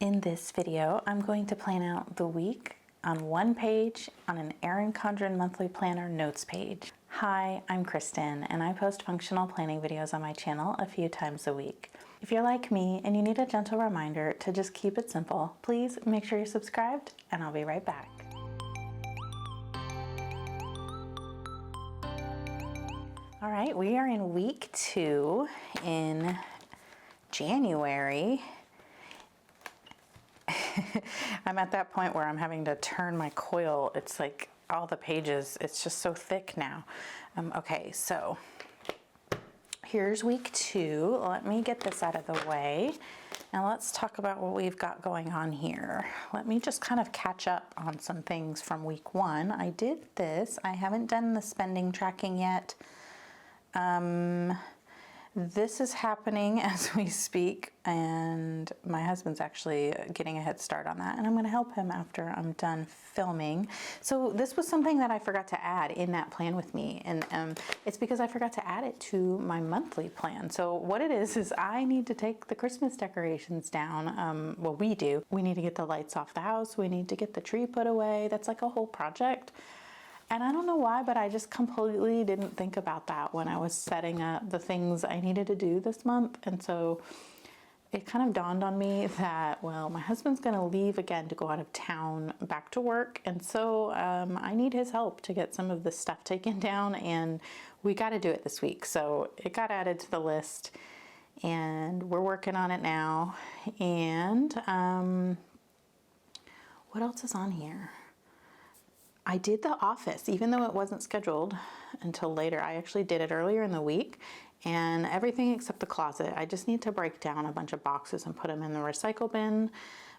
In this video, I'm going to plan out the week on one page on an Erin Condren monthly planner notes page. Hi, I'm Kristen, and I post functional planning videos on my channel a few times a week. If you're like me and you need a gentle reminder to just keep it simple, please make sure you're subscribed, and I'll be right back. All right, we are in week 2 in January. I'm at that point where I'm having to turn my coil. It's like all the pages, it's just so thick now. Okay, so here's week 2. Let me get this out of the way. Now let's talk about what we've got going on here. Let me just kind of catch up on some things from week 1. I did this. I haven't done the spending tracking yet. This is happening as we speak, and my husband's actually getting a head start on that, and I'm going to help him after I'm done filming. So this was something that I forgot to add in that plan with me, and it's because I forgot to add it to my monthly plan. So what it is I need to take the Christmas decorations down. Well, we do. We need to get the lights off the house. We need to get the tree put away. That's like a whole project. And I don't know why, but I just completely didn't think about that when I was setting up the things I needed to do this month. And so it kind of dawned on me that, well, my husband's going to leave again to go out of town back to work. And so I need his help to get some of this stuff taken down, and we got to do it this week. So it got added to the list, and we're working on it now. And what else is on here? I did the office, even though it wasn't scheduled until later. I actually did it earlier in the week, and everything except the closet. I just need to break down a bunch of boxes and put them in the recycle bin,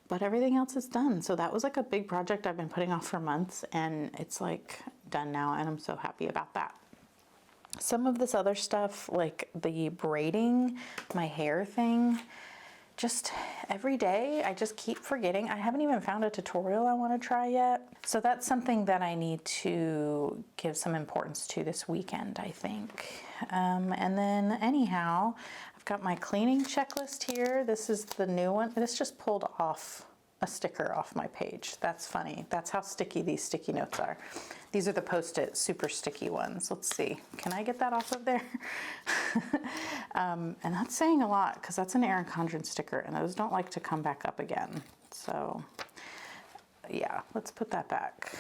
but everything else is done. So that was like a big project I've been putting off for months, and it's like done now, and I'm so happy about that. Some of this other stuff, like the braiding my hair thing, just every day I just keep forgetting. I haven't even found a tutorial I want to try yet. So that's something that I need to give some importance to this weekend, I think. And then anyhow, I've got my cleaning checklist here. This is the new one. This just pulled off a sticker off my page. That's funny. That's how sticky these sticky notes are. These are the Post-it super sticky ones. Let's see. Can I get that off of there? And that's saying a lot because that's an Erin Condren sticker, and those don't like to come back up again. So yeah, let's put that back.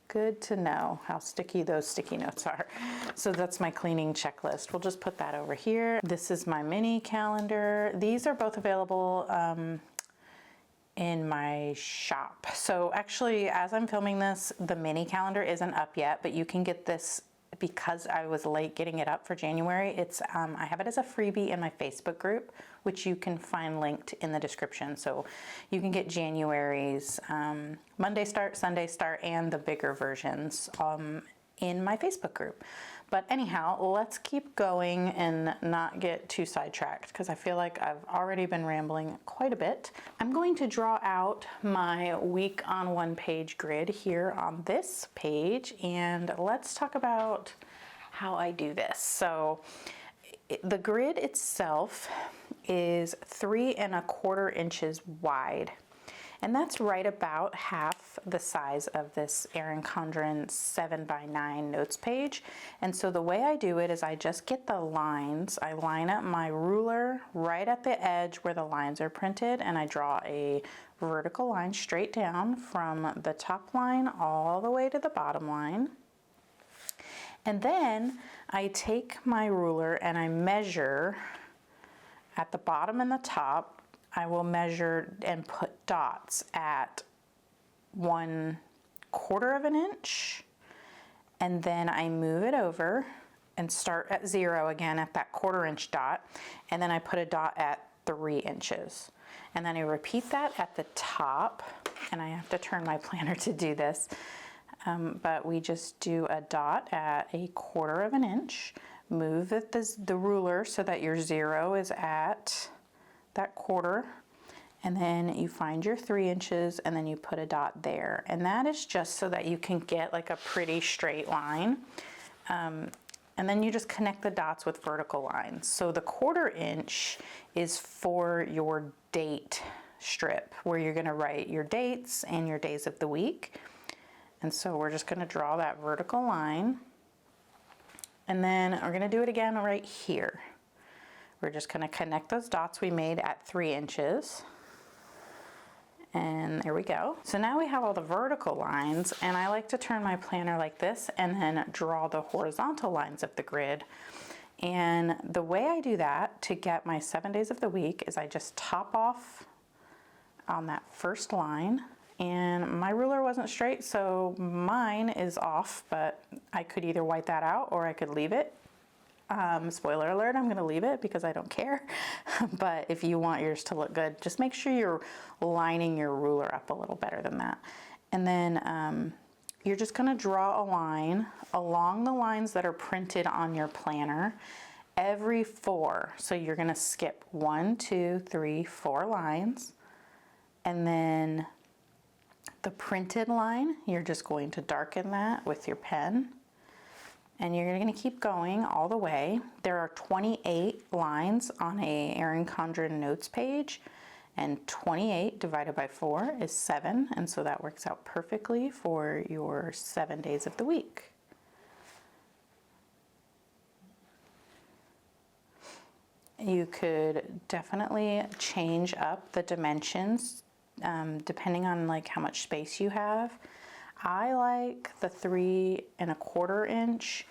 Good to know how sticky those sticky notes are. So that's my cleaning checklist. We'll just put that over here. This is my mini calendar. These are both available in my shop. So actually, as I'm filming this, the mini calendar isn't up yet, but you can get this because I was late getting it up for January. It's I have it as a freebie in my Facebook group, which you can find linked in the description. So you can get January's Monday start, Sunday start, and the bigger versions in my Facebook group. But anyhow, let's keep going and not get too sidetracked because I feel like I've already been rambling quite a bit. I'm going to draw out my week on one page grid here on this page, and let's talk about how I do this. So the grid itself is 3 1/4 inches wide. And that's right about half the size of this Erin Condren 7x9 notes page. And so the way I do it is I just get the lines. I line up my ruler right at the edge where the lines are printed, and I draw a vertical line straight down from the top line all the way to the bottom line. And then I take my ruler and I measure at the bottom and the top. I will measure and put dots at 1/4 of an inch, and then I move it over and start at 0 again at that 1/4 inch dot, and then I put a dot at 3 inches. And then I repeat that at the top, and I have to turn my planner to do this, but we just do a dot at 1/4 of an inch, move the ruler so that your 0 is at that 1/4, and then you find your 3 inches, and then you put a dot there. And that is just so that you can get like a pretty straight line. And then you just connect the dots with vertical lines. So the 1/4 inch is for your date strip where you're going to write your dates and your days of the week. And so we're just going to draw that vertical line. And then we're going to do it again right here. We're just going to connect those dots we made at 3 inches. And there we go. So now we have all the vertical lines, and I like to turn my planner like this and then draw the horizontal lines of the grid. And the way I do that to get my 7 days of the week is I just top off on that first line, and my ruler wasn't straight, so mine is off, but I could either white that out or I could leave it. Spoiler alert, I'm gonna leave it because I don't care. But if you want yours to look good, just make sure you're lining your ruler up a little better than that. And then you're just gonna draw a line along the lines that are printed on your planner every 4. So you're gonna skip 1, 2, 3, 4 lines. And then the printed line, you're just going to darken that with your pen. And you're going to keep going all the way. There are 28 lines on a Erin Condren notes page, and 28 divided by 4 is 7, and so that works out perfectly for your 7 days of the week. You could definitely change up the dimensions depending on like how much space you have. I like the 3¼ inch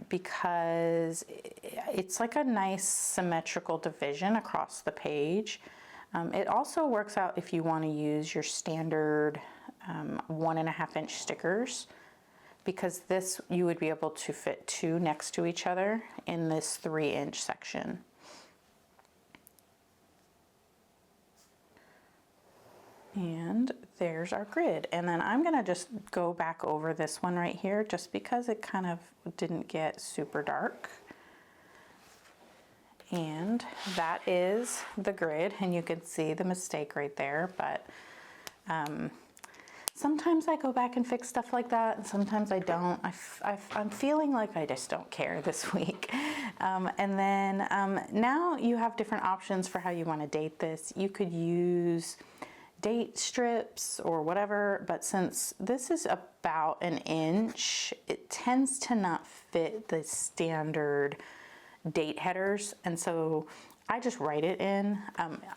because it's like a nice symmetrical division across the page. It also works out if you want to use your standard 1½ inch stickers, because this you would be able to fit 2 next to each other in this 3 inch section. And there's our grid. And then I'm gonna just go back over this one right here just because it kind of didn't get super dark. And that is the grid, and you can see the mistake right there, but sometimes I go back and fix stuff like that, and sometimes I don't. I'm feeling like I just don't care this week. And then now you have different options for how you want to date this. You could use date strips or whatever, but since this is about 1 inch, it tends to not fit the standard date headers, and so I just write it in.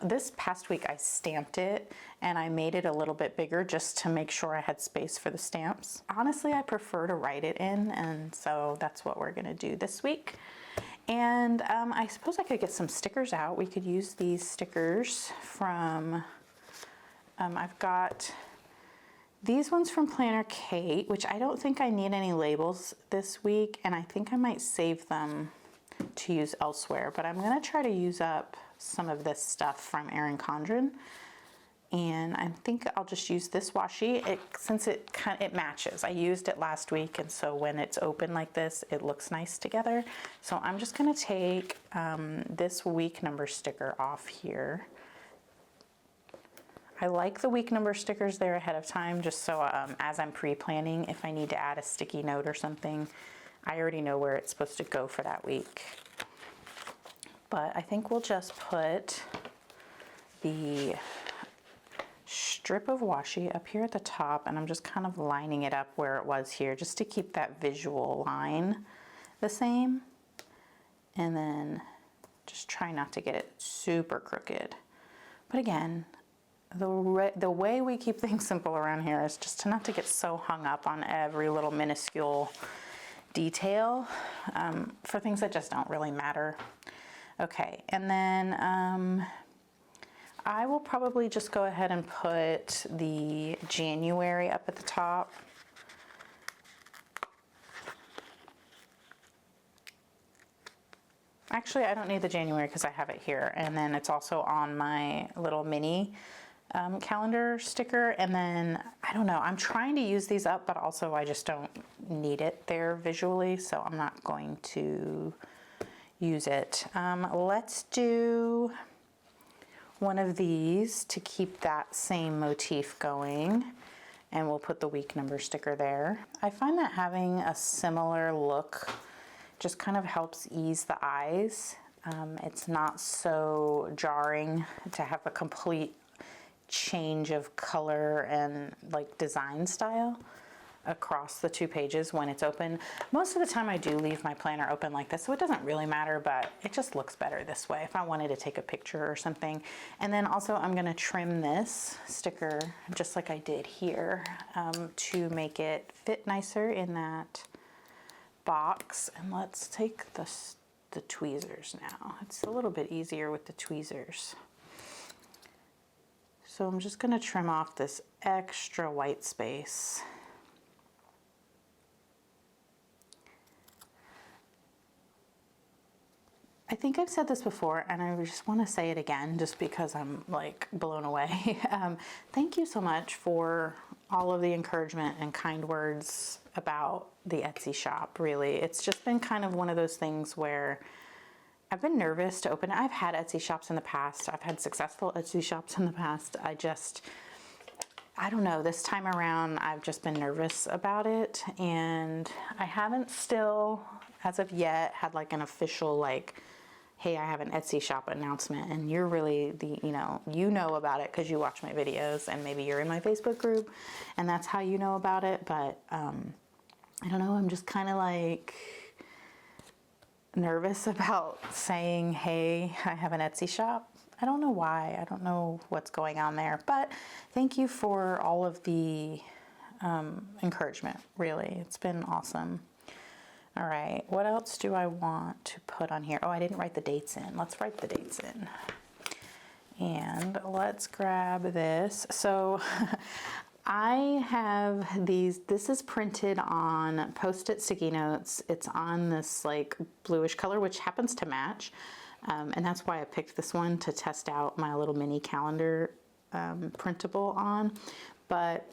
This past week I stamped it and I made it a little bit bigger just to make sure I had space for the stamps. Honestly, I prefer to write it in, and so that's what we're gonna do this week. And I suppose I could get some stickers out. We could use these stickers from I've got these ones from Planner Kate, which I don't think I need any labels this week, and I think I might save them to use elsewhere, but I'm gonna try to use up some of this stuff from Erin Condren, and I think I'll just use this washi since it matches. I used it last week, and so when it's open like this, it looks nice together. So I'm just gonna take this week number sticker off here. I like the week number stickers there ahead of time, just so as I'm pre-planning, if I need to add a sticky note or something, I already know where it's supposed to go for that week. But I think we'll just put the strip of washi up here at the top, and I'm just kind of lining it up where it was here, just to keep that visual line the same. And then just try not to get it super crooked. But again, the way we keep things simple around here is just not to get so hung up on every little minuscule detail for things that just don't really matter. Okay, and then I will probably just go ahead and put the January up at the top. Actually, I don't need the January because I have it here, and then it's also on my little mini calendar sticker. And then I don't know, I'm trying to use these up, but also I just don't need it there visually, so I'm not going to use it. Let's do one of these to keep that same motif going, and we'll put the week number sticker there. I find that having a similar look just kind of helps ease the eyes. It's not so jarring to have a complete change of color and like design style across the 2 pages when it's open. Most of the time I do leave my planner open like this, so it doesn't really matter, but it just looks better this way if I wanted to take a picture or something. And then also I'm going to trim this sticker just like I did here to make it fit nicer in that box. And let's take the tweezers now. It's a little bit easier with the tweezers. So I'm just going to trim off this extra white space. I think I've said this before, and I just want to say it again just because I'm like blown away. Thank you so much for all of the encouragement and kind words about the Etsy shop, really. It's just been kind of one of those things where I've been nervous to open it. I've had Etsy shops in the past. I've had successful Etsy shops in the past. I don't know, this time around I've just been nervous about it, and I haven't still, as of yet, had like an official like, hey, I have an Etsy shop announcement, and you're really the, you know about it because you watch my videos, and maybe you're in my Facebook group and that's how you know about it. But I don't know, I'm just kind of like nervous about saying, hey, I have an Etsy shop. I don't know why. I don't know what's going on there, but thank you for all of the encouragement, really. It's been awesome. All right, what else do I want to put on here? Oh, I didn't write the dates in. Let's write the dates in. And let's grab this. So I have these, this is printed on Post-it sticky notes. It's on this like bluish color, which happens to match. And that's why I picked this one to test out my little mini calendar printable on. But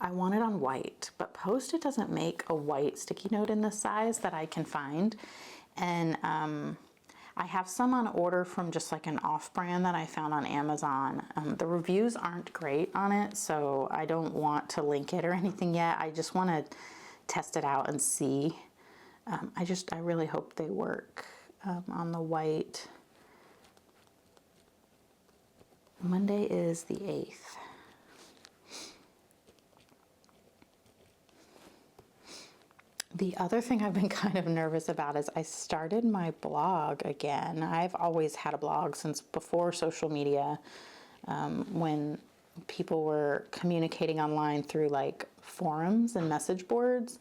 I want it on white, but Post-it doesn't make a white sticky note in this size that I can find. And I have some on order from just like an off-brand that I found on Amazon. The reviews aren't great on it, so I don't want to link it or anything yet. I just want to test it out and see. I really hope they work on the white. Monday is the 8th. The other thing I've been kind of nervous about is I started my blog again. I've always had a blog since before social media, when people were communicating online through like forums and message boards.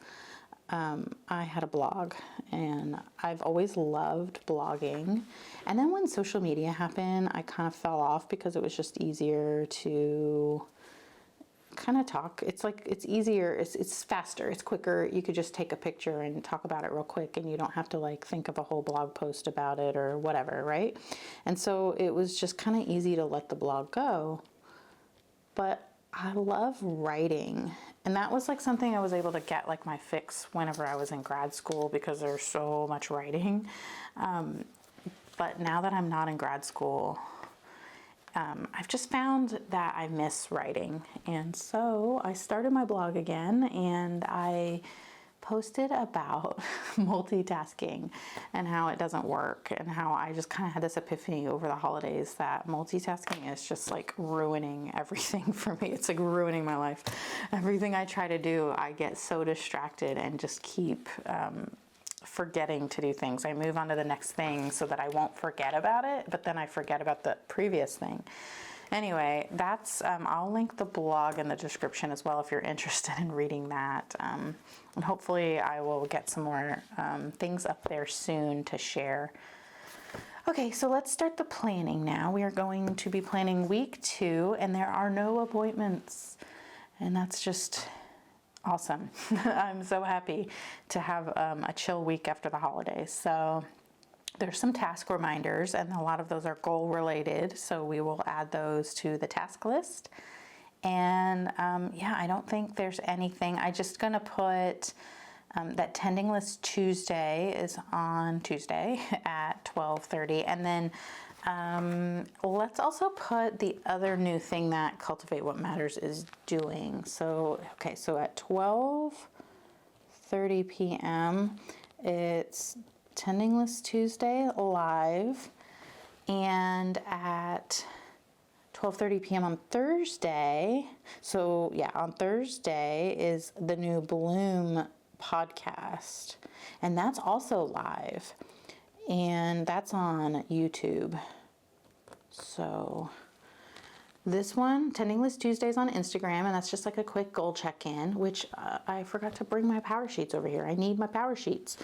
I had a blog, and I've always loved blogging. And then when social media happened, I kind of fell off because it was just easier to kind of talk. It's like, it's easier, it's faster, it's quicker. You could just take a picture and talk about it real quick, and you don't have to like think of a whole blog post about it or whatever, right? And so it was just kind of easy to let the blog go. But I love writing, and that was like something I was able to get like my fix whenever I was in grad school, because there's so much writing. But now that I'm not in grad school, I've just found that I miss writing, and so I started my blog again, and I posted about multitasking and how it doesn't work, and how I just kind of had this epiphany over the holidays that multitasking is just like ruining everything for me. It's like ruining my life. Everything I try to do, I get so distracted and just keep forgetting to do things. I move on to the next thing so that I won't forget about it, but then I forget about the previous thing. Anyway, that's, I'll link the blog in the description as well if you're interested in reading that. And hopefully I will get some more things up there soon to share. Okay, so let's start the planning now. We are going to be planning week 2, and there are no appointments, and that's just awesome. I'm so happy to have a chill week after the holidays. So there's some task reminders, and a lot of those are goal related, so we will add those to the task list. And yeah, I don't think there's anything. I'm just gonna put that tending list Tuesday is on Tuesday at 12:30, and then let's also put the other new thing that Cultivate What Matters is doing. So, okay, so at 12:30 p.m. it's Tending List Tuesday live, and at 12:30 p.m. on Thursday. So yeah, on Thursday is the new Bloom podcast, and that's also live, and that's on YouTube. So this one, Tending List Tuesdays on Instagram, and that's just like a quick goal check-in, which I forgot to bring my PowerSheets over here. I need my PowerSheets.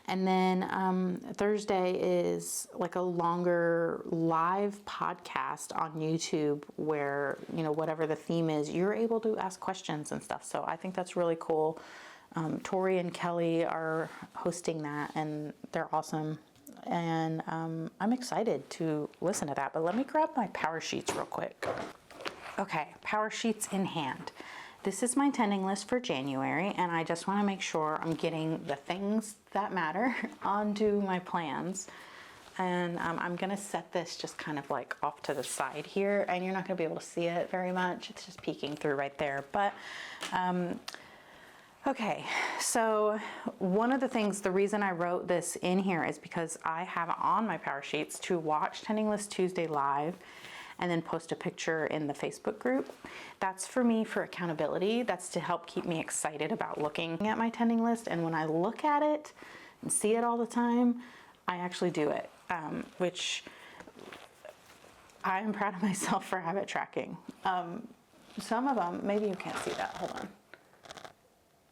And then Thursday is like a longer live podcast on YouTube where, you know, whatever the theme is, you're able to ask questions and stuff. So I think that's really cool. Tori and Kelly are hosting that, and they're awesome. And I'm excited to listen to that, but let me grab my PowerSheets real quick. Okay, PowerSheets in hand. This is my tending list for January, and I just want to make sure I'm getting the things that matter onto my plans. And I'm going to set this just kind of like off to the side here, and you're not going to be able to see it very much. It's just peeking through right there. But okay, so one of the things, the reason I wrote this in here is because I have on my PowerSheets to watch Tending List Tuesday live and then post a picture in the Facebook group. That's for me for accountability. That's to help keep me excited about looking at my tending list. And when I look at it and see it all the time, I actually do it, which I'm proud of myself for habit tracking. Some of them, maybe you can't see that, hold on.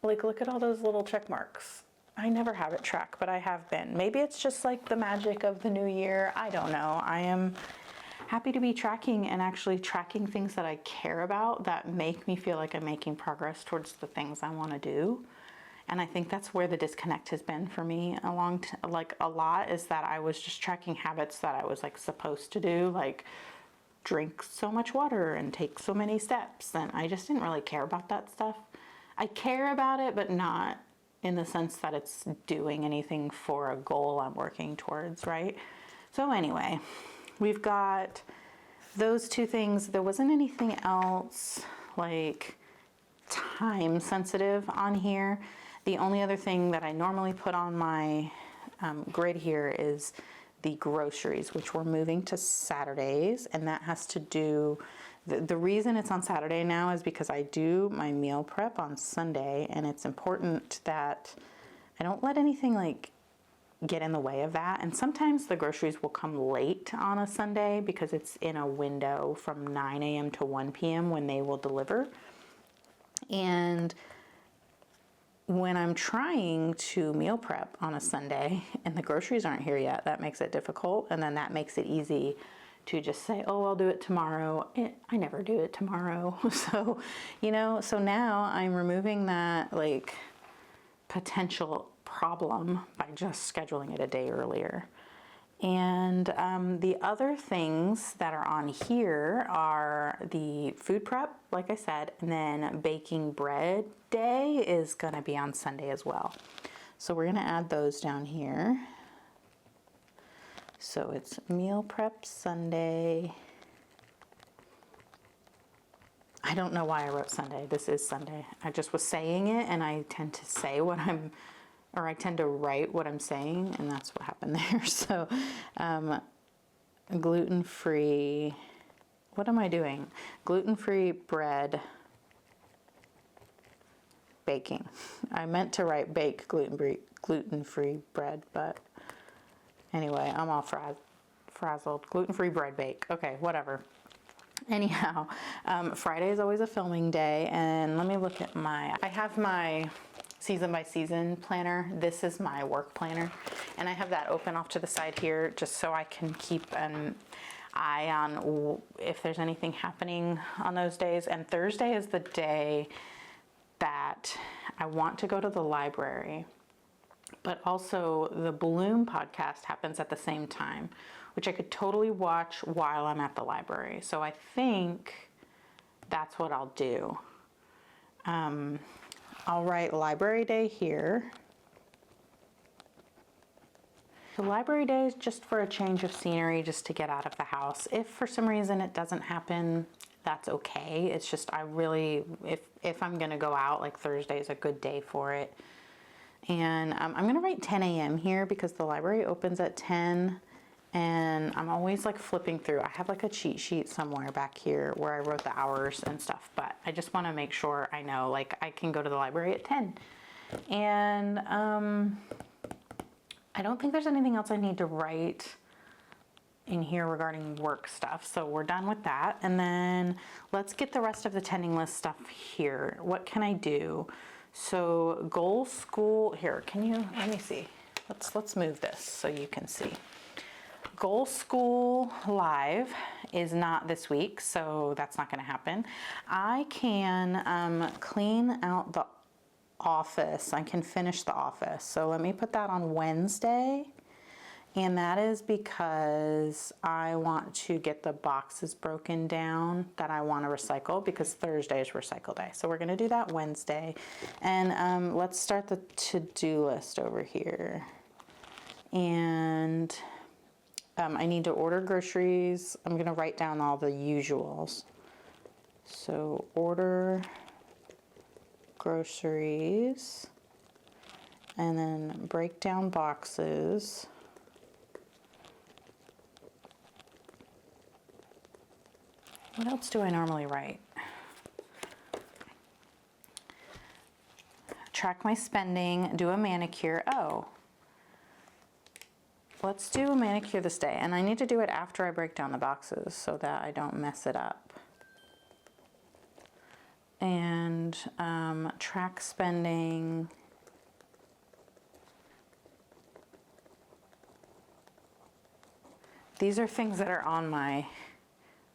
Like, look at all those little check marks. I never habit track, but I have been. Maybe it's just like the magic of the new year. I don't know. I am happy to be tracking and actually tracking things that I care about that make me feel like I'm making progress towards the things I want to do. And I think that's where the disconnect has been for me a lot, is that I was just tracking habits that I was like supposed to do, like drink so much water and take so many steps. And I just didn't really care about that stuff. I care about it, but not in the sense that it's doing anything for a goal I'm working towards, right? So anyway, we've got those two things. There wasn't anything else like time sensitive on here. The only other thing that I normally put on my grid here is the groceries, which we're moving to Saturdays, and that has to do, the reason it's on Saturday now is because I do my meal prep on Sunday, and it's important that I don't let anything like get in the way of that. And sometimes the groceries will come late on a Sunday because it's in a window from 9 a.m. to 1 p.m. when they will deliver. And when I'm trying to meal prep on a Sunday and the groceries aren't here yet, that makes it difficult. And then that makes it easy to just say, oh, I'll do it tomorrow. I never do it tomorrow. So, so now I'm removing that like potential problem by just scheduling it a day earlier. And the other things that are on here are the food prep, like I said, and then baking bread day is going to be on Sunday as well. So we're going to add those down here. So it's meal prep Sunday. I don't know why I wrote Sunday. This is Sunday. I just was saying it, and I tend to say I tend to write what I'm saying, and that's what happened there. So, gluten-free, what am I doing? Gluten-free bread baking. I meant to write bake gluten-free bread, but anyway, I'm all frazzled. Gluten-free bread bake. Okay, whatever. Anyhow, Friday is always a filming day, and let me look at I have my season by season planner. This is my work planner, and I have that open off to the side here just so I can keep an eye on if there's anything happening on those days. And Thursday is the day that I want to go to the library, but also the Bloom podcast happens at the same time, which I could totally watch while I'm at the library. So I think that's what I'll do. I'll write library day here. The library day is just for a change of scenery, just to get out of the house. If for some reason it doesn't happen, that's okay. It's just if I'm gonna go out, like Thursday is a good day for it. And I'm gonna write 10 a.m. here because the library opens at 10, and I'm always like flipping through. I have like a cheat sheet somewhere back here where I wrote the hours and stuff, but I just want to make sure I know, like, I can go to the library at 10. And I don't think there's anything else I need to write in here regarding work stuff. So we're done with that. And then let's get the rest of the tending list stuff here. What can I do? So goal school, here, can you, let me see. Let's move this so you can see. Goal School Live is not this week, so that's not gonna happen. I can clean out the office. I can finish the office. So let me put that on Wednesday. And that is because I want to get the boxes broken down that I want to recycle, because Thursday is recycle day. So we're going to do that Wednesday. And let's start the to-do list over here. And I need to order groceries. I'm going to write down all the usuals. So order groceries, and then break down boxes. What else do I normally write? Track my spending, do a manicure. Oh, let's do a manicure this day. And I need to do it after I break down the boxes so that I don't mess it up. And track spending. These are things that are on my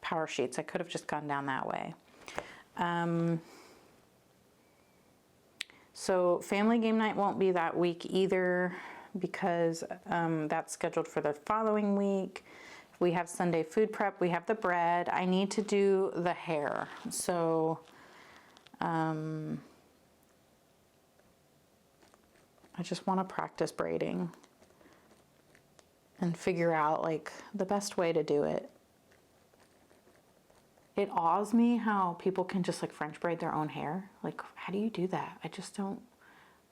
PowerSheets. I could have just gone down that way. So family game night won't be that week either, because that's scheduled for the following week. We have Sunday food prep, we have the bread. I need to do the hair. So I just want to practice braiding and figure out like the best way to do it. It awes me how people can just like French braid their own hair. Like, how do you do that? I just don't,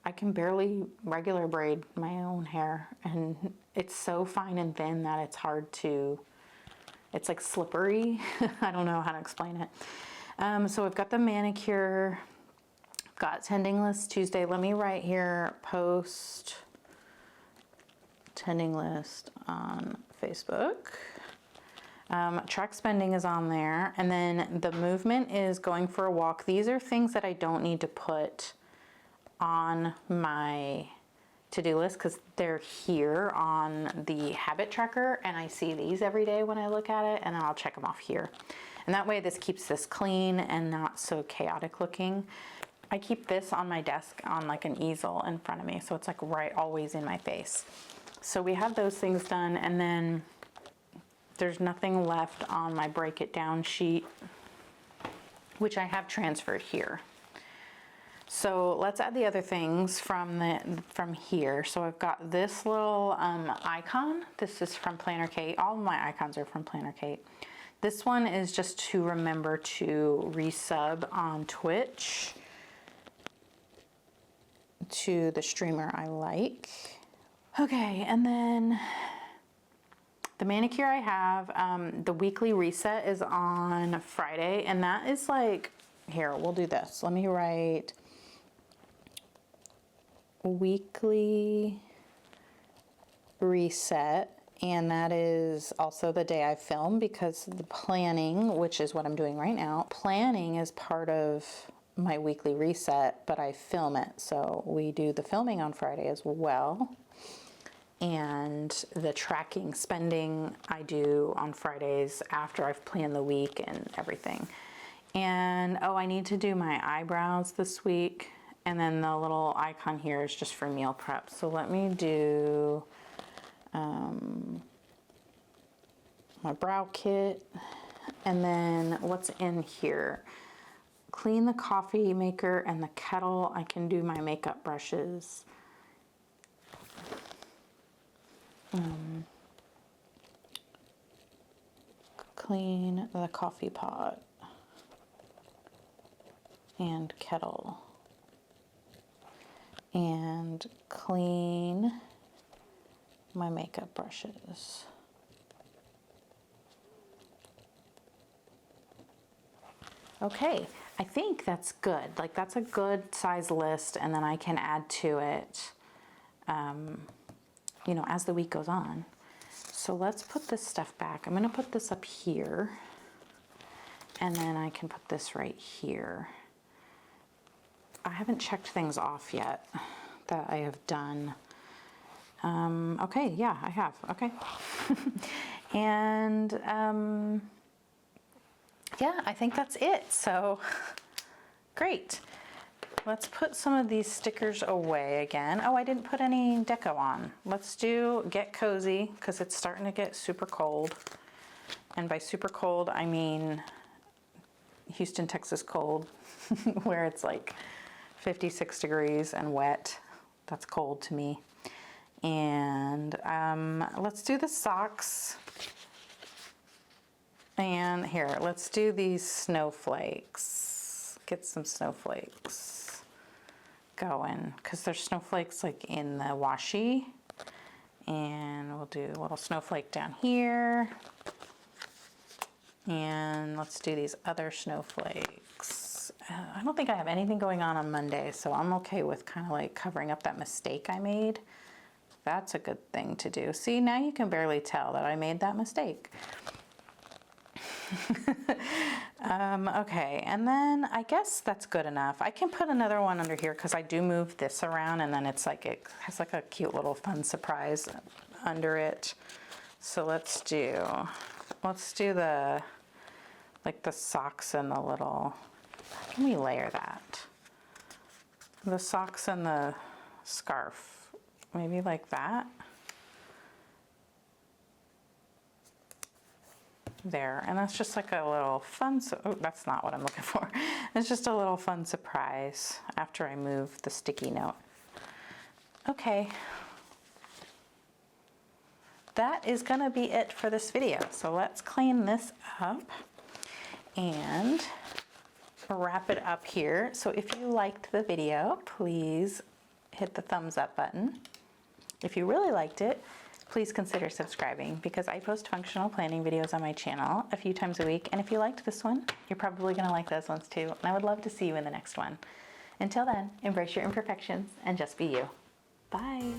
I can barely regular braid my own hair, and it's so fine and thin that it's hard to, it's like slippery. I don't know how to explain it. So I've got the manicure, got tending list Tuesday. Let me write here, post tending list on Facebook. Track spending is on there. And then the movement is going for a walk. These are things that I don't need to put on my to-do list because they're here on the habit tracker, and I see these every day when I look at it, and then I'll check them off here. And that way this keeps this clean and not so chaotic looking. I keep this on my desk on like an easel in front of me, so it's like right always in my face. So we have those things done, and then there's nothing left on my break it down sheet, which I have transferred here. So let's add the other things from here. So I've got this little icon. This is from Planner Kate. All of my icons are from Planner Kate. This one is just to remember to resub on Twitch to the streamer I like. Okay, and then the manicure I have, the weekly reset is on Friday, and that is like, here, we'll do this. Let me write weekly reset, and that is also the day I film, because the planning, which is what I'm doing right now, planning is part of my weekly reset, but I film it. So we do the filming on Friday as well. And the tracking spending I do on Fridays after I've planned the week and everything. And oh, I need to do my eyebrows this week. And then the little icon here is just for meal prep. So let me do my brow kit. And then what's in here? Clean the coffee maker and the kettle. I can do my makeup brushes. Clean the coffee pot and kettle, and clean my makeup brushes. Okay, I think that's good. Like that's a good size list, and then I can add to it, you know, as the week goes on. So let's put this stuff back. I'm gonna put this up here, and then I can put this right here. I haven't checked things off yet that I have done. Okay, yeah, I have, okay. And yeah, I think that's it, so great. Let's put some of these stickers away again. Oh, I didn't put any deco on. Let's do Get Cozy, because it's starting to get super cold. And by super cold, I mean Houston, Texas cold, where it's like 56 degrees and wet. That's cold to me. And let's do the socks. And here, let's do these snowflakes. Get some snowflakes going, because there's snowflakes like in the washi. And we'll do a little snowflake down here. And let's do these other snowflakes. I don't think I have anything going on Monday, so I'm okay with kind of like covering up that mistake I made. That's a good thing to do. See, now you can barely tell that I made that mistake. Okay, and then I guess that's good enough. I can put another one under here because I do move this around, and then it's like, it has like a cute little fun surprise under it. So let's do the, like the socks and the little, how can we layer that? The socks and the scarf. Maybe like that. There, and that's just like a little fun, oh, that's not what I'm looking for. It's just a little fun surprise after I move the sticky note. Okay. That is gonna be it for this video. So let's clean this up and wrap it up here. So if you liked the video, please hit the thumbs up button. If you really liked it, please consider subscribing, because I post functional planning videos on my channel a few times a week. And if you liked this one, you're probably gonna like those ones too. And I would love to see you in the next one. Until then, embrace your imperfections and just be you. Bye.